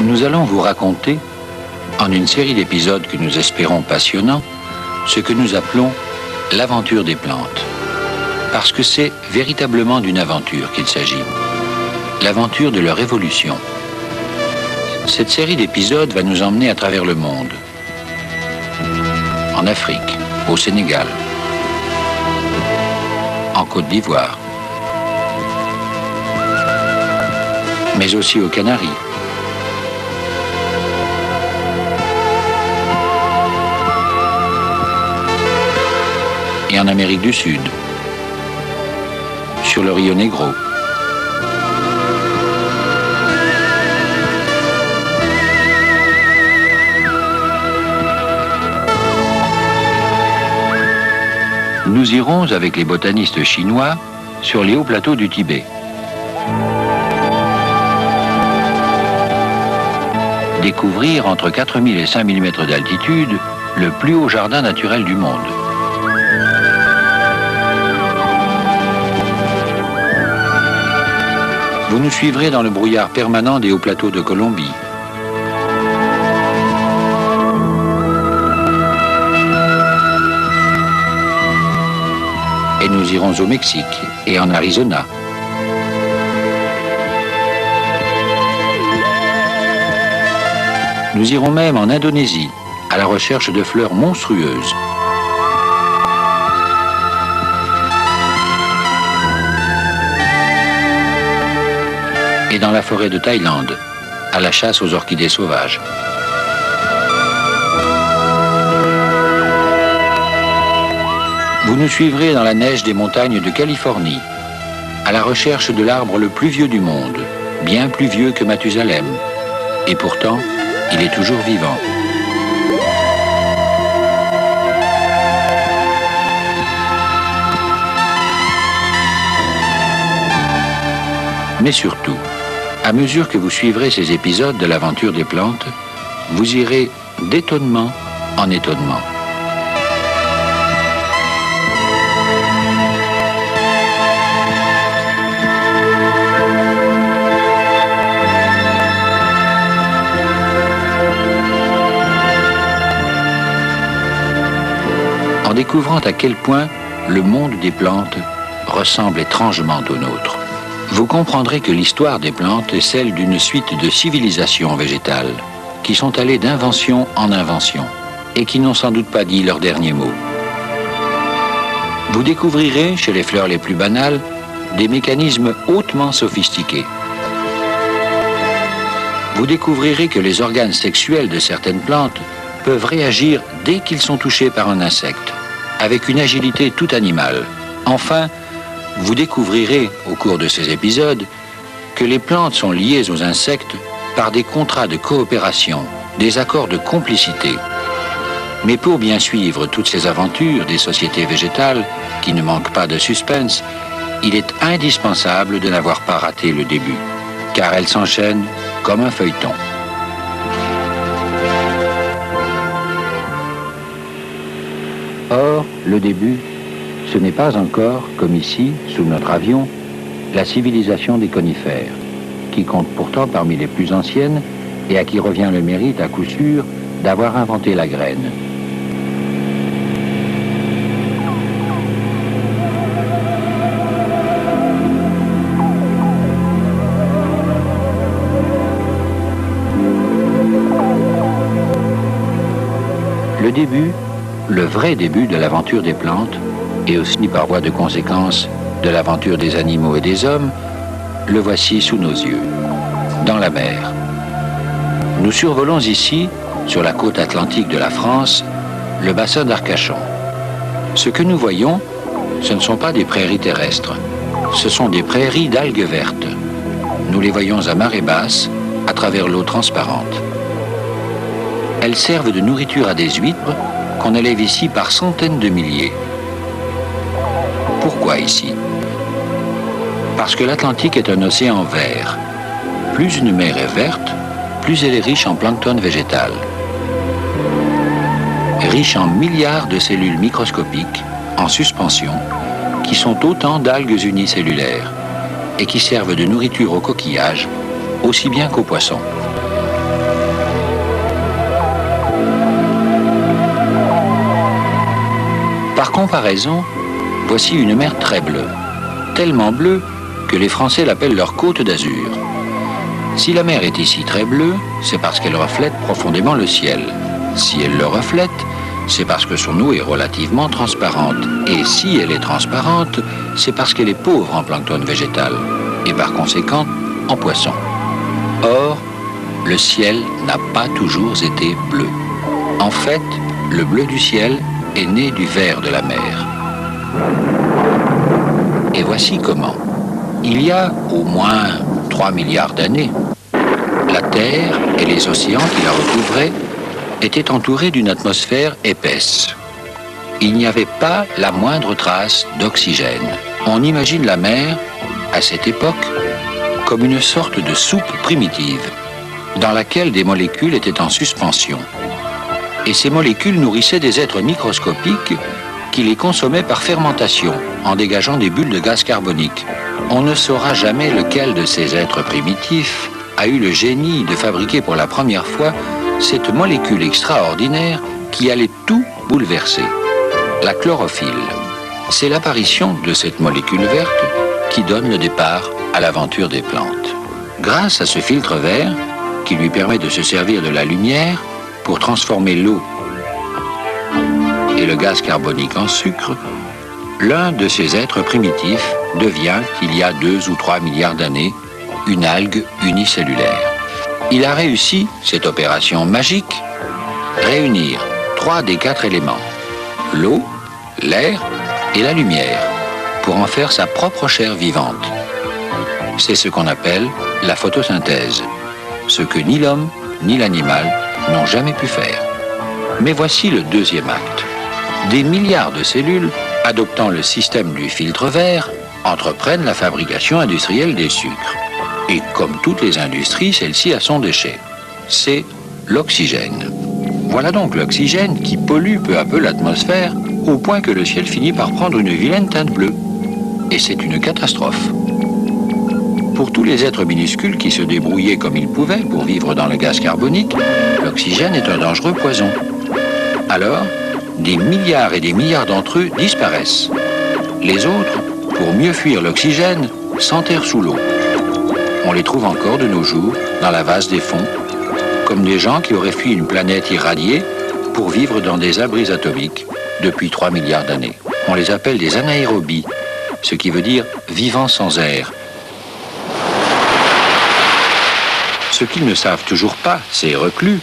Nous allons vous raconter, en une série d'épisodes que nous espérons passionnants, ce que nous appelons l'aventure des plantes. Parce que c'est véritablement d'une aventure qu'il s'agit. L'aventure de leur évolution. Cette série d'épisodes va nous emmener à travers le monde. En Afrique, au Sénégal, en Côte d'Ivoire, mais aussi aux Canaries, et en Amérique du Sud, sur le Rio Negro. Nous irons avec les botanistes chinois sur les hauts plateaux du Tibet. Découvrir entre 4000 et 5000 mètres d'altitude le plus haut jardin naturel du monde. Vous nous suivrez dans le brouillard permanent des hauts plateaux de Colombie. Et nous irons au Mexique et en Arizona. Nous irons même en Indonésie, à la recherche de fleurs monstrueuses. Et dans la forêt de Thaïlande, à la chasse aux orchidées sauvages. Vous nous suivrez dans la neige des montagnes de Californie, à la recherche de l'arbre le plus vieux du monde, bien plus vieux que Mathusalem. Et pourtant, il est toujours vivant. Mais surtout, à mesure que vous suivrez ces épisodes de l'aventure des plantes, vous irez d'étonnement en étonnement. En découvrant à quel point le monde des plantes ressemble étrangement au nôtre. Vous comprendrez que l'histoire des plantes est celle d'une suite de civilisations végétales qui sont allées d'invention en invention et qui n'ont sans doute pas dit leur dernier mot. Vous découvrirez, chez les fleurs les plus banales, des mécanismes hautement sophistiqués. Vous découvrirez que les organes sexuels de certaines plantes peuvent réagir dès qu'ils sont touchés par un insecte, avec une agilité toute animale. Enfin, vous découvrirez, au cours de ces épisodes, que les plantes sont liées aux insectes par des contrats de coopération, des accords de complicité. Mais pour bien suivre toutes ces aventures des sociétés végétales, qui ne manquent pas de suspense, il est indispensable de n'avoir pas raté le début, car elles s'enchaînent comme un feuilleton. Or, le début, ce n'est pas encore, comme ici, sous notre avion, la civilisation des conifères, qui compte pourtant parmi les plus anciennes et à qui revient le mérite, à coup sûr, d'avoir inventé la graine. Le début, le vrai début de l'aventure des plantes, et aussi par voie de conséquence de l'aventure des animaux et des hommes, le voici sous nos yeux, dans la mer. Nous survolons ici, sur la côte atlantique de la France, le bassin d'Arcachon. Ce que nous voyons, ce ne sont pas des prairies terrestres, ce sont des prairies d'algues vertes. Nous les voyons à marée basse, à travers l'eau transparente. Elles servent de nourriture à des huîtres qu'on élève ici par centaines de milliers. Pourquoi ici? Parce que l'Atlantique est un océan vert. Plus une mer est verte, plus elle est riche en plancton végétal. Riche en milliards de cellules microscopiques, en suspension, qui sont autant d'algues unicellulaires et qui servent de nourriture aux coquillages, aussi bien qu'aux poissons. Par comparaison, voici une mer très bleue, tellement bleue que les Français l'appellent leur côte d'Azur. Si la mer est ici très bleue, c'est parce qu'elle reflète profondément le ciel. Si elle le reflète, c'est parce que son eau est relativement transparente. Et si elle est transparente, c'est parce qu'elle est pauvre en plancton végétal, et par conséquent en poissons. Or, le ciel n'a pas toujours été bleu. En fait, le bleu du ciel est né du vert de la mer. Et voici comment. Il y a au moins 3 milliards d'années, la Terre et les océans qui la recouvraient étaient entourés d'une atmosphère épaisse. Il n'y avait pas la moindre trace d'oxygène. On imagine la mer, à cette époque, comme une sorte de soupe primitive, dans laquelle des molécules étaient en suspension. Et ces molécules nourrissaient des êtres microscopiques qui les consommaient par fermentation, en dégageant des bulles de gaz carbonique. On ne saura jamais lequel de ces êtres primitifs a eu le génie de fabriquer pour la première fois cette molécule extraordinaire qui allait tout bouleverser, la chlorophylle. C'est l'apparition de cette molécule verte qui donne le départ à l'aventure des plantes. Grâce à ce filtre vert, qui lui permet de se servir de la lumière pour transformer l'eau et le gaz carbonique en sucre, l'un de ces êtres primitifs devient, il y a 2 ou 3 milliards d'années, une algue unicellulaire. Il a réussi cette opération magique, réunir 3 des 4 éléments, l'eau, l'air et la lumière, pour en faire sa propre chair vivante. C'est ce qu'on appelle la photosynthèse, ce que ni l'homme ni l'animal n'ont jamais pu faire. Mais voici le deuxième acte. Des milliards de cellules, adoptant le système du filtre vert, entreprennent la fabrication industrielle des sucres. Et comme toutes les industries, celle-ci a son déchet. C'est l'oxygène. Voilà donc l'oxygène qui pollue peu à peu l'atmosphère, au point que le ciel finit par prendre une vilaine teinte bleue. Et c'est une catastrophe. Pour tous les êtres minuscules qui se débrouillaient comme ils pouvaient pour vivre dans le gaz carbonique, l'oxygène est un dangereux poison. Alors, des milliards et des milliards d'entre eux disparaissent. Les autres, pour mieux fuir l'oxygène, s'enterrent sous l'eau. On les trouve encore de nos jours dans la vase des fonds, comme des gens qui auraient fui une planète irradiée pour vivre dans des abris atomiques depuis 3 milliards d'années. On les appelle des anaérobies, ce qui veut dire vivants sans air. Ce qu'ils ne savent toujours pas, ces reclus,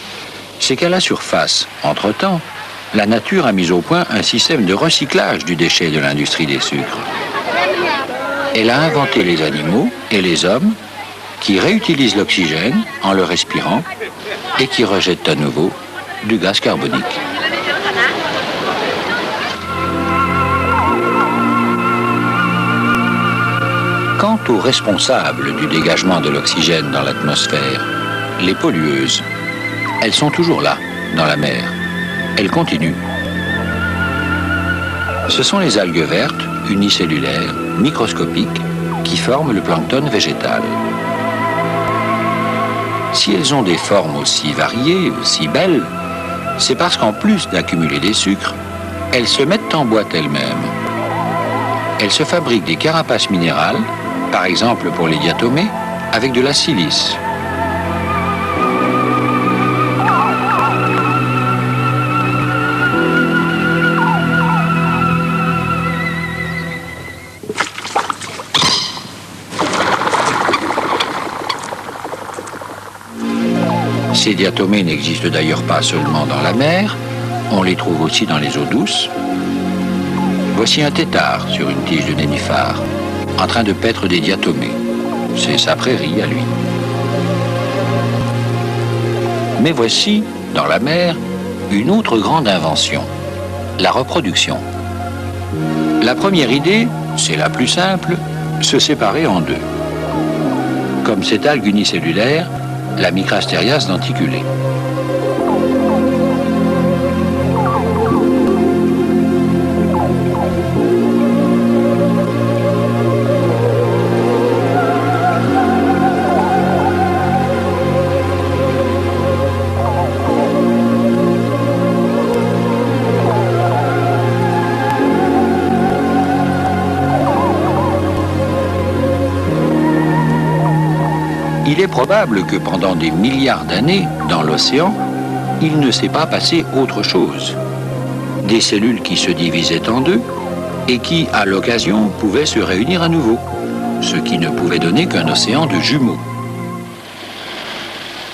c'est qu'à la surface, entre-temps, la nature a mis au point un système de recyclage du déchet de l'industrie des sucres. Elle a inventé les animaux et les hommes qui réutilisent l'oxygène en le respirant et qui rejettent à nouveau du gaz carbonique. Quant aux responsables du dégagement de l'oxygène dans l'atmosphère, les pollueuses, elles sont toujours là, dans la mer. Elles continuent. Ce sont les algues vertes, unicellulaires, microscopiques, qui forment le plancton végétal. Si elles ont des formes aussi variées, aussi belles, c'est parce qu'en plus d'accumuler des sucres, elles se mettent en boîte elles-mêmes. Elles se fabriquent des carapaces minérales, par exemple pour les diatomées, avec de la silice. Ces diatomées n'existent d'ailleurs pas seulement dans la mer, on les trouve aussi dans les eaux douces. Voici un tétard sur une tige de nénuphar, en train de paître des diatomées. C'est sa prairie à lui. Mais voici, dans la mer, une autre grande invention, la reproduction. La première idée, c'est la plus simple, se séparer en 2. Comme cette algue unicellulaire, la Micrastérias denticulée. est probable que pendant des milliards d'années, dans l'océan, il ne s'est pas passé autre chose. Des cellules qui se divisaient en deux et qui, à l'occasion, pouvaient se réunir à nouveau, ce qui ne pouvait donner qu'un océan de jumeaux.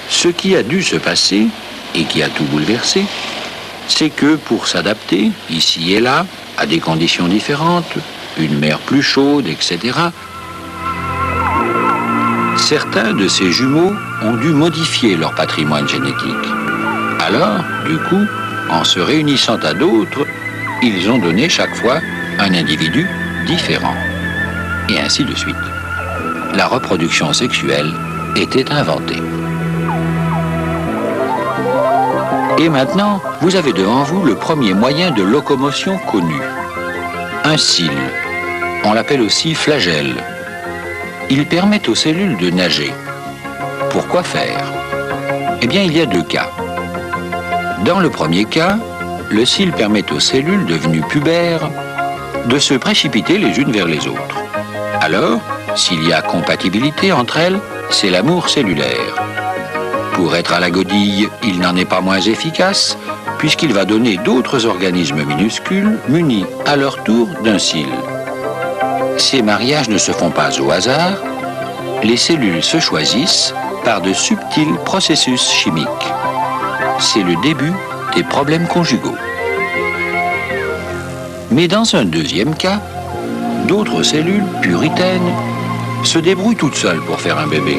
Ce qui a dû se passer, et qui a tout bouleversé, c'est que pour s'adapter, ici et là, à des conditions différentes, une mer plus chaude, etc., certains de ces jumeaux ont dû modifier leur patrimoine génétique. Alors, du coup, en se réunissant à d'autres, ils ont donné chaque fois un individu différent. Et ainsi de suite. La reproduction sexuelle était inventée. Et maintenant, vous avez devant vous le premier moyen de locomotion connu. Un cyle. On l'appelle aussi flagelle. Il permet aux cellules de nager. Pourquoi faire? Eh bien, il y a deux cas. Dans le premier cas, le cyle permet aux cellules devenues pubères de se précipiter les unes vers les autres. Alors, s'il y a compatibilité entre elles, c'est l'amour cellulaire. Pour être à la godille, il n'en est pas moins efficace, puisqu'il va donner d'autres organismes minuscules munis à leur tour d'un cyle. Ces mariages ne se font pas au hasard, les cellules se choisissent par de subtils processus chimiques. C'est le début des problèmes conjugaux. Mais dans un deuxième cas, d'autres cellules puritaines se débrouillent toutes seules pour faire un bébé,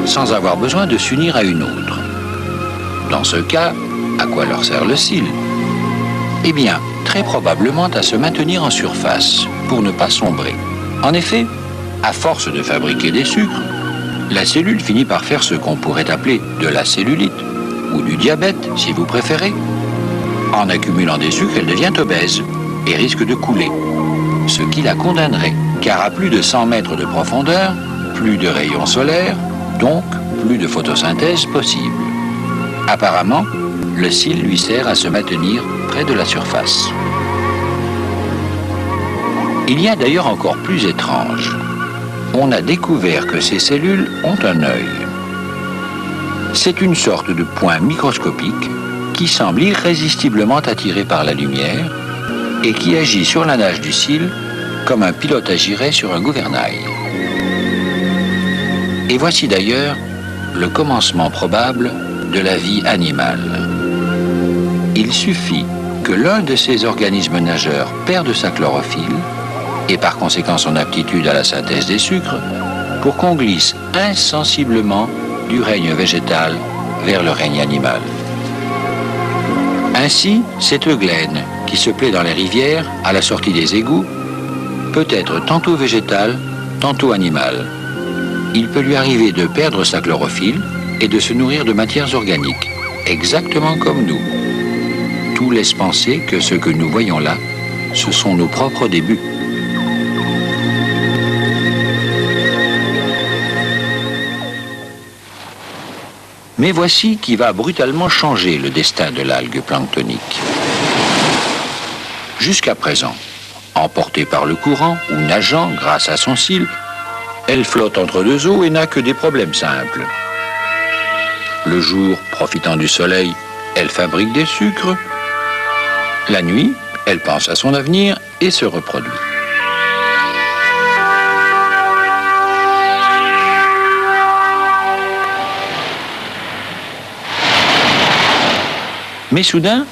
sans avoir besoin de s'unir à une autre. Dans ce cas, à quoi leur sert le cyle? Eh bien, très probablement à se maintenir en surface, pour ne pas sombrer. En effet, à force de fabriquer des sucres, la cellule finit par faire ce qu'on pourrait appeler de la cellulite, ou du diabète, si vous préférez. En accumulant des sucres, elle devient obèse et risque de couler, ce qui la condamnerait, car à plus de 100 mètres de profondeur, plus de rayons solaires, donc plus de photosynthèse possible. Apparemment, le cyle lui sert à se maintenir près de la surface. Il y a d'ailleurs encore plus étrange. On a découvert que ces cellules ont un œil. C'est une sorte de point microscopique qui semble irrésistiblement attiré par la lumière et qui agit sur la nage du cyle comme un pilote agirait sur un gouvernail. Et voici d'ailleurs le commencement probable de la vie animale. Il suffit que l'un de ces organismes nageurs perde sa chlorophylle et par conséquent son aptitude à la synthèse des sucres pour qu'on glisse insensiblement du règne végétal vers le règne animal. Ainsi, cette euglaine qui se plaît dans les rivières à la sortie des égouts peut être tantôt végétale, tantôt animale. Il peut lui arriver de perdre sa chlorophylle et de se nourrir de matières organiques, exactement comme nous. Tout laisse penser que ce que nous voyons là, ce sont nos propres débuts. Mais voici qui va brutalement changer le destin de l'algue planctonique. Jusqu'à présent, emportée par le courant ou nageant grâce à son cyle, elle flotte entre deux eaux et n'a que des problèmes simples. Le jour, profitant du soleil, elle fabrique des sucres. La nuit, elle pense à son avenir et se reproduit. Mais soudain,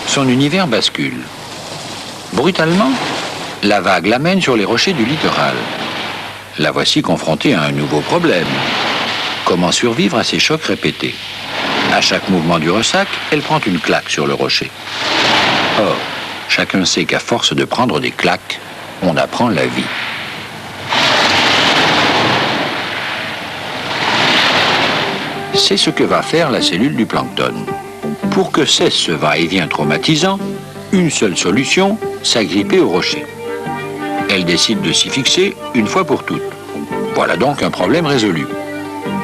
son univers bascule. Brutalement, la vague l'amène sur les rochers du littoral. La voici confrontée à un nouveau problème. Comment survivre à ces chocs répétés? À chaque mouvement du ressac, elle prend une claque sur le rocher. Or, chacun sait qu'à force de prendre des claques, on apprend la vie. C'est ce que va faire la cellule du plancton. Pour que cesse ce va-et-vient traumatisant, une seule solution, s'agripper au rocher. Elle décide de s'y fixer une fois pour toutes. Voilà donc un problème résolu.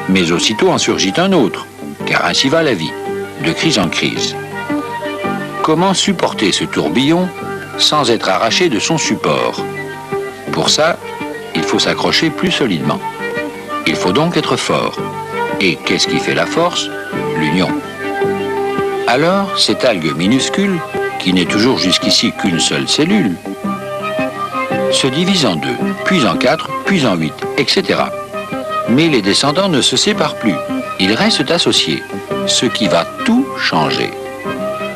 Mais aussitôt en surgit un autre, car ainsi va la vie, de crise en crise. Comment supporter ce tourbillon sans être arraché de son support? Pour ça, il faut s'accrocher plus solidement. Il faut donc être fort. Et qu'est-ce qui fait la force? L'union. Alors, cette algue minuscule, qui n'est toujours jusqu'ici qu'une seule cellule, se divise en 2, puis en 4, puis en 8, etc. Mais les descendants ne se séparent plus. Ils restent associés, ce qui va tout changer.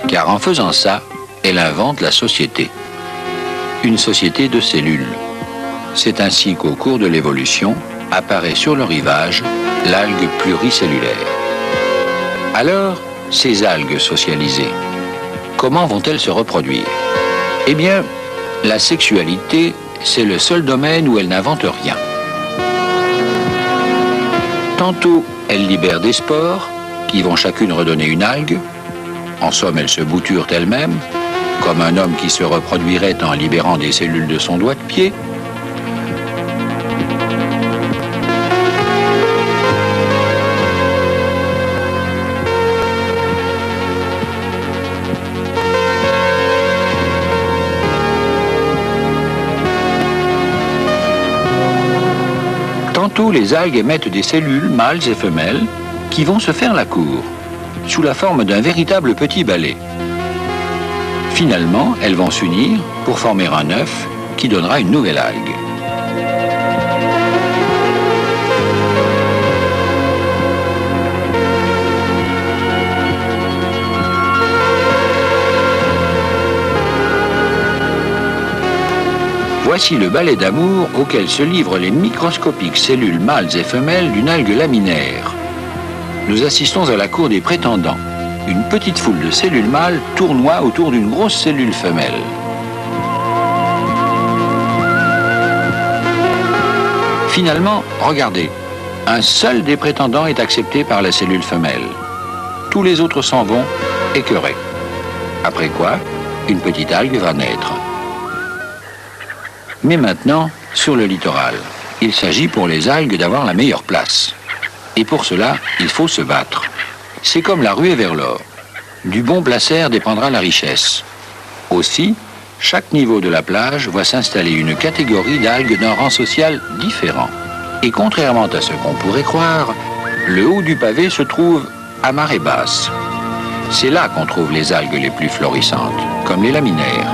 Car en faisant ça, elle invente la société. Une société de cellules. C'est ainsi qu'au cours de l'évolution, apparaît sur le rivage l'algue pluricellulaire. Alors, ces algues socialisées, comment vont-elles se reproduire? Eh bien, la sexualité, c'est le seul domaine où elles n'inventent rien. Tantôt, elles libèrent des spores, qui vont chacune redonner une algue. En somme, elles se bouturent elles-mêmes, comme un homme qui se reproduirait en libérant des cellules de son doigt de pied. Tantôt, les algues émettent des cellules, mâles et femelles, qui vont se faire la cour, sous la forme d'un véritable petit balai. Finalement, elles vont s'unir pour former un œuf qui donnera une nouvelle algue. Voici le balai d'amour auquel se livrent les microscopiques cellules mâles et femelles d'une algue laminaire. Nous assistons à la cour des prétendants. Une petite foule de cellules mâles tournoie autour d'une grosse cellule femelle. Finalement, regardez, un seul des prétendants est accepté par la cellule femelle. Tous les autres s'en vont, écœurés. Après quoi, une petite algue va naître. Mais maintenant, sur le littoral, il s'agit pour les algues d'avoir la meilleure place. Et pour cela, il faut se battre. C'est comme la ruée vers l'or. Du bon placer dépendra la richesse. Aussi, chaque niveau de la plage voit s'installer une catégorie d'algues d'un rang social différent. Et contrairement à ce qu'on pourrait croire, le haut du pavé se trouve à marée basse. C'est là qu'on trouve les algues les plus florissantes, comme les laminaires.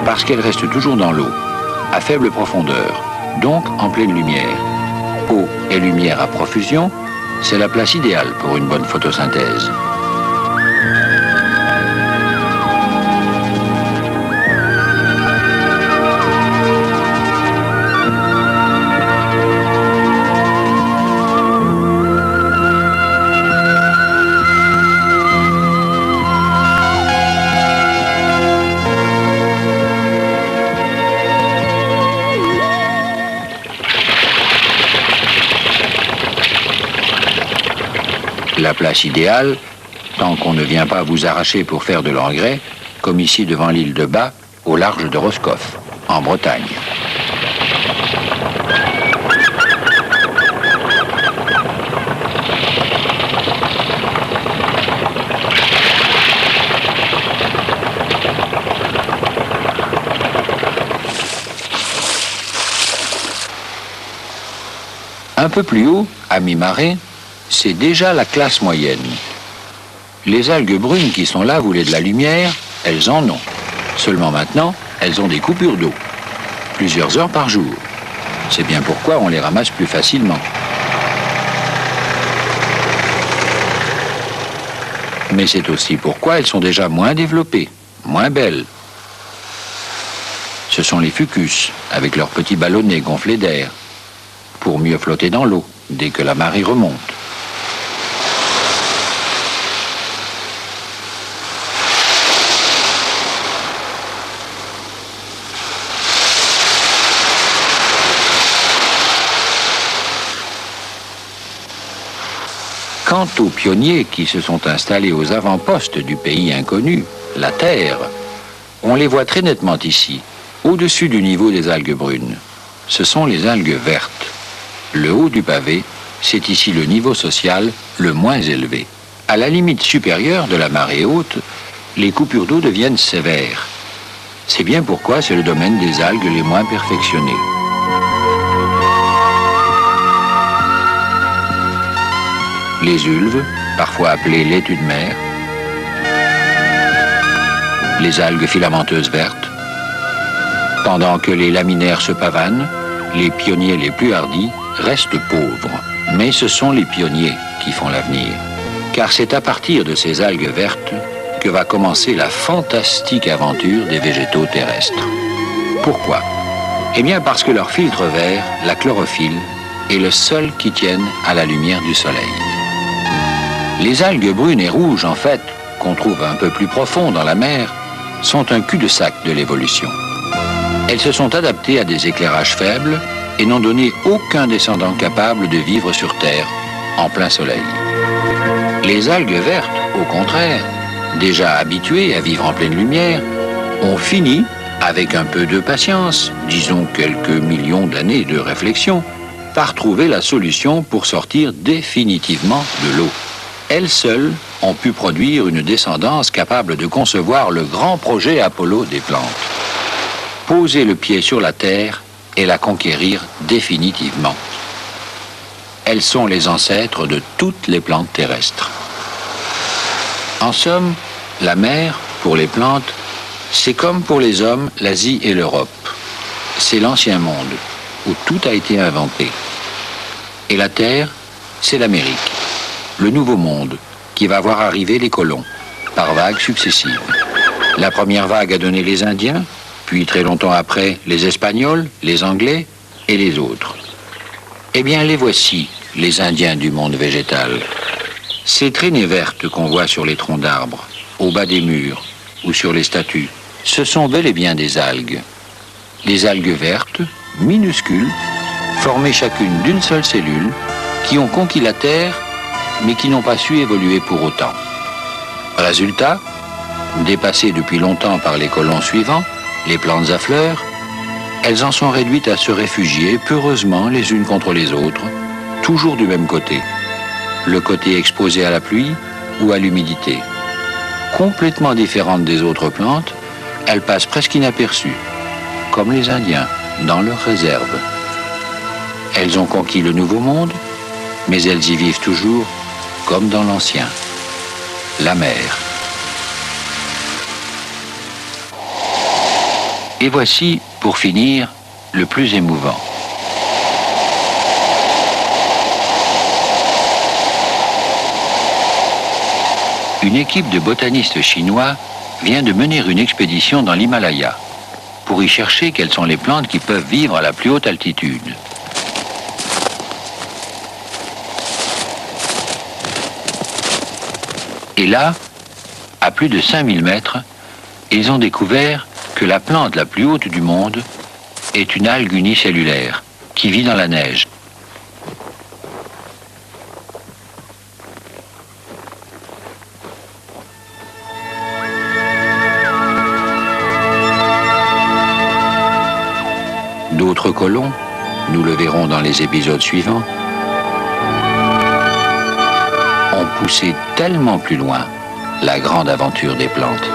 Parce qu'elles restent toujours dans l'eau, à faible profondeur, donc en pleine lumière. Eau et lumière à profusion, c'est la place idéale pour une bonne photosynthèse. La place idéale, tant qu'on ne vient pas vous arracher pour faire de l'engrais, comme ici devant l'île de Bas, au large de Roscoff, en Bretagne. Un peu plus haut, à mi-marée, c'est déjà la classe moyenne. Les algues brunes qui sont là voulaient de la lumière, elles en ont. Seulement maintenant, elles ont des coupures d'eau. Plusieurs heures par jour. C'est bien pourquoi on les ramasse plus facilement. Mais c'est aussi pourquoi elles sont déjà moins développées, moins belles. Ce sont les fucus, avec leurs petits ballonnets gonflés d'air, pour mieux flotter dans l'eau dès que la marée remonte. Quant aux pionniers qui se sont installés aux avant-postes du pays inconnu, la Terre, on les voit très nettement ici, au-dessus du niveau des algues brunes. Ce sont les algues vertes. Le haut du pavé, c'est ici le niveau social le moins élevé. À la limite supérieure de la marée haute, les coupures d'eau deviennent sévères. C'est bien pourquoi c'est le domaine des algues les moins perfectionnées. les ulves, parfois appelées laitue de mer, les algues filamenteuses vertes, pendant que les laminaires se pavanent, les pionniers les plus hardis restent pauvres. Mais ce sont les pionniers qui font l'avenir. Car c'est à partir de ces algues vertes que va commencer la fantastique aventure des végétaux terrestres. Pourquoi? Eh bien parce que leur filtre vert, la chlorophylle, est le seul qui tienne à la lumière du soleil. Les algues brunes et rouges, en fait, qu'on trouve un peu plus profond dans la mer, sont un cul-de-sac de l'évolution. Elles se sont adaptées à des éclairages faibles et n'ont donné aucun descendant capable de vivre sur Terre en plein soleil. Les algues vertes, au contraire, déjà habituées à vivre en pleine lumière, ont fini, avec un peu de patience, disons quelques millions d'années de réflexion, par trouver la solution pour sortir définitivement de l'eau. Elles seules ont pu produire une descendance capable de concevoir le grand projet Apollo des plantes. Poser le pied sur la Terre et la conquérir définitivement. Elles sont les ancêtres de toutes les plantes terrestres. En somme, la mer, pour les plantes, c'est comme pour les hommes l'Asie et l'Europe. C'est l'ancien monde, où tout a été inventé. Et la Terre, c'est l'Amérique, le nouveau monde, qui va voir arriver les colons, par vagues successives. La première vague a donné les Indiens, puis très longtemps après, les Espagnols, les Anglais et les autres. Eh bien, les voici, les Indiens du monde végétal. Ces traînées vertes qu'on voit sur les troncs d'arbres, au bas des murs ou sur les statues, ce sont bel et bien des algues. Des algues vertes, minuscules, formées chacune d'une seule cellule, qui ont conquis la Terre, mais qui n'ont pas su évoluer pour autant. Résultat, dépassées depuis longtemps par les colons suivants, les plantes à fleurs, elles en sont réduites à se réfugier peureusement les unes contre les autres, toujours du même côté, le côté exposé à la pluie ou à l'humidité. Complètement différentes des autres plantes, elles passent presque inaperçues, comme les Indiens, dans leurs réserves. Elles ont conquis le nouveau monde, mais elles y vivent toujours comme dans l'ancien, la mer. Et voici, pour finir, le plus émouvant. Une équipe de botanistes chinois vient de mener une expédition dans l'Himalaya pour y chercher quelles sont les plantes qui peuvent vivre à la plus haute altitude. Et là, à plus de 5000 mètres, ils ont découvert que la plante la plus haute du monde est une algue unicellulaire qui vit dans la neige. D'autres colons, nous le verrons dans les épisodes suivants, ont poussé tellement plus loin la grande aventure des plantes.